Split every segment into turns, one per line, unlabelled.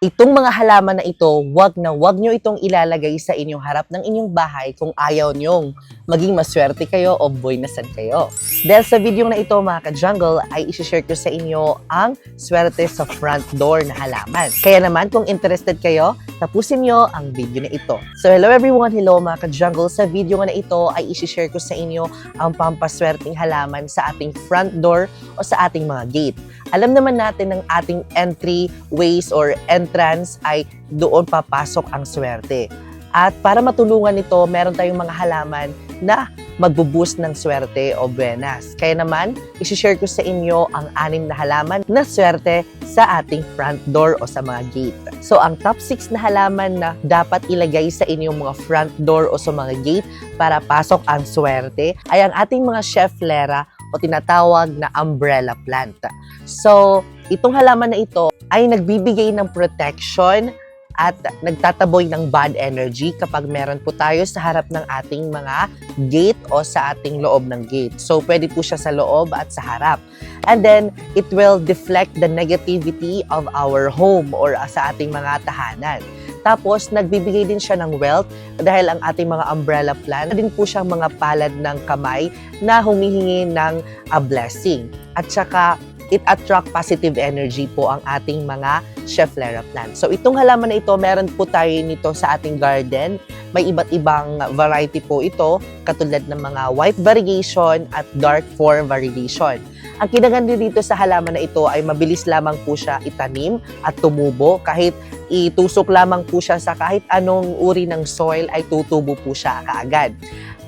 Itong mga halaman na ito, wag nyo itong ilalagay sa inyong harap ng inyong bahay kung ayaw nyong maging maswerte kayo o buwinasan kayo. Dahil sa video na ito mga ka-jungle ay isi-share ko sa inyo ang swerte sa front door na halaman. Kaya naman kung interested kayo, tapusin nyo ang video na ito. So hello everyone, hello mga ka-jungle. Sa video na ito ay isi-share ko sa inyo ang pampaswerteng halaman sa ating front door o sa ating mga gate. Alam naman natin ng ating entry ways or entrance ay doon papasok ang swerte. At para matulungan ito, meron tayong mga halaman na magbo-boost ng swerte o buenas. Kaya naman, isi-share ko sa inyo ang 6 na halaman na swerte sa ating front door o sa mga gate. So, ang top 6 na halaman na dapat ilagay sa inyong mga front door o sa mga gate para pasok ang swerte ay ang ating mga Schefflera o tinatawag na umbrella plant. So, itong halaman na ito ay nagbibigay ng protection at nagtataboy ng bad energy kapag meron po tayo sa harap ng ating mga gate o sa ating loob ng gate. So, pwede po siya sa loob at sa harap. And then, it will deflect the negativity of our home or sa ating mga tahanan. Tapos, nagbibigay din siya ng wealth dahil ang ating mga umbrella plant din po siyang mga palad ng kamay na humihingi ng blessing. At saka, it attract positive energy po ang ating mga Schefflera plant. So, itong halaman na ito, meron po tayo nito sa ating garden. May iba't ibang variety po ito, katulad ng mga white variegation at dark form variegation. Ang kinaganda dito sa halaman na ito ay mabilis lamang po siya itanim at tumubo. Kahit itusok lamang po siya sa kahit anong uri ng soil ay tutubo po siya kaagad.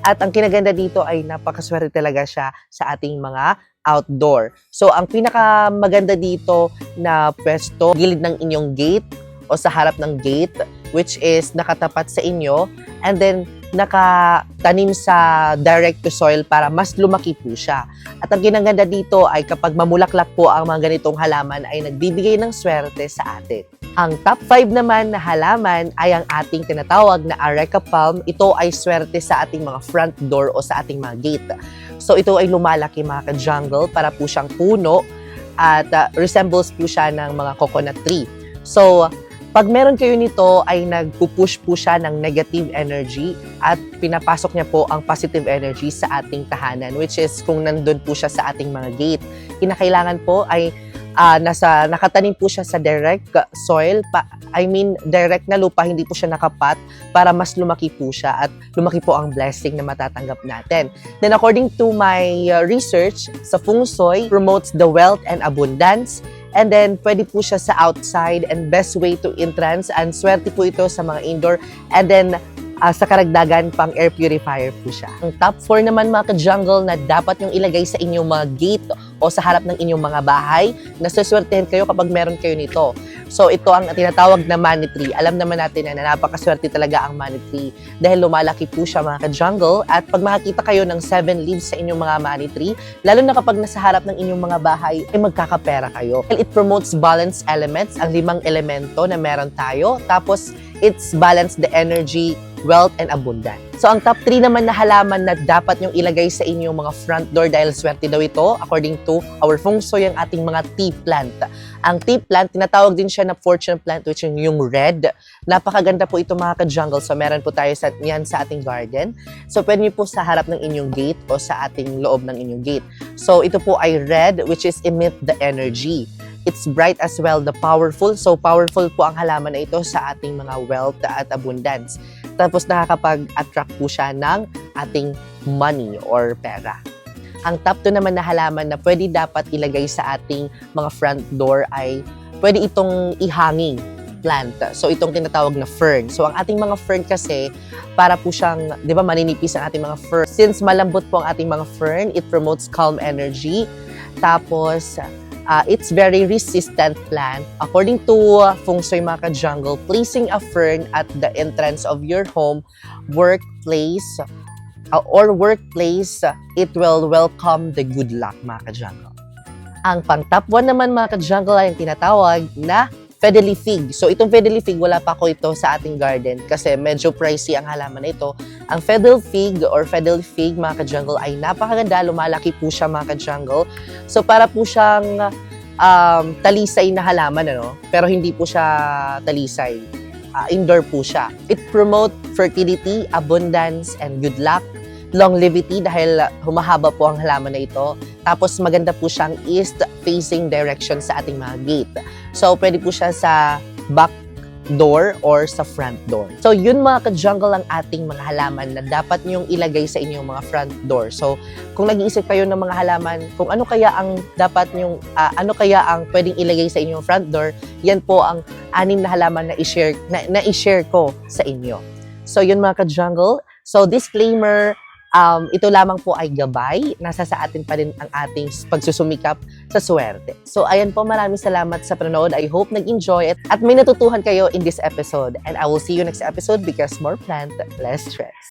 At ang kinaganda dito ay napakaswerte talaga siya sa ating mga outdoor. So, ang pinakamaganda dito na pwesto, gilid ng inyong gate o sa harap ng gate, which is nakatapat sa inyo, and then nakatanim sa direct to soil para mas lumaki po siya. At ang ginaganda dito ay kapag mamulaklak po ang mga ganitong halaman ay nagbibigay ng swerte sa atin. Ang top 5 naman na halaman ay ang ating tinatawag na Areca palm. Ito ay swerte sa ating mga front door o sa ating mga gate. So ito ay lumalaki mga ka-jungle para po siyang puno at resembles po siya ng mga coconut tree. So pag meron kayo nito ay nagpupush po siya ng negative energy at pinapasok niya po ang positive energy sa ating tahanan, which is kung nandun po siya sa ating mga gate. Kinakailangan po ay nakatanim po siya sa direct soil, direct na lupa, hindi po siya nakapat para mas lumaki po siya at lumaki po ang blessing na matatanggap natin. Then according to my research, sa Feng Shui, promotes the wealth and abundance. And then, pwede po siya sa outside and best way to entrance. And swerte po ito sa mga indoor. And then, sa karagdagan, pang air purifier po siya. Ang top 4 naman mga ka-jungle na dapat yung ilagay sa inyong mga gate o sa harap ng inyong mga bahay, na suswertehin kayo kapag meron kayo nito. So, ito ang tinatawag na money tree. Alam naman natin na napakaswerte talaga ang money tree dahil lumalaki po siya mga ka-jungle. At pag makakita kayo ng 7 leaves sa inyong mga money tree, lalo na kapag nasa harap ng inyong mga bahay, ay magkakapera kayo. It promotes balance elements, ang 5 elemento na meron tayo. Tapos, it's balance the energy, wealth, and abundance. So, ang top 3 naman na halaman na dapat yung ilagay sa inyong mga front door dahil swerte daw ito, according to our Feng Shui, ang ating mga tea plant. Ang tea plant, tinatawag din siya na fortune plant, which yung red. Napakaganda po ito mga ka-jungle. So, meron po tayo yan sa ating garden. So, pwede niyo po sa harap ng inyong gate o sa ating loob ng inyong gate. So, ito po ay red, which is emit the energy. It's bright as well, the powerful. So, powerful po ang halaman na ito sa ating mga wealth at abundance. Tapos, nakakapag-attract po siya ng ating money or pera. Ang top 2 naman na halaman na pwede dapat ilagay sa ating mga front door ay pwede itong ihanging plant. So, itong tinatawag na fern. So, ang ating mga fern kasi, para po siyang, di ba, maninipis ang ating mga fern. Since malambot po ang ating mga fern, it promotes calm energy. Tapos, it's very resistant plant. According to Feng Shui mga ka-jungle, placing a fern at the entrance of your home, workplace, it will welcome the good luck mga ka-jungle. Ang pang top 1 naman mga ka-jungle ay ang tinatawag na Fiddly Fig. So itong Fiddly Fig, wala pa ko ito sa ating garden kasi medyo pricey ang halaman na ito. Ang Fiddly Fig mga ka-jungle ay napakaganda, lumalaki po siya mga ka-jungle. So para po siyang talisay na halaman, ano? Pero hindi po siya talisay. Indoor po siya. It promote fertility, abundance, and good luck. Longevity dahil humahaba po ang halaman na ito. Tapos maganda po siyang east-facing direction sa ating mga gate. So, pwede po siya sa back door or sa front door. So, yun mga ka-jungle ang ating mga halaman na dapat niyong ilagay sa inyong mga front door. So, kung nag-iisip kayo ng mga halaman, kung ano kaya ang dapat niyong, ano kaya ang pwedeng ilagay sa inyong front door, yan po ang 6 na halaman na i-share ko sa inyo. So, yun mga ka-jungle. So, disclaimer, ito lamang po ay gabay. Nasa sa atin pa rin ang ating pagsusumikap sa swerte. So, ayan po, maraming salamat sa panonood. I hope nag-enjoy it at may natutuhan kayo in this episode. And I will see you next episode because more plant, less stress.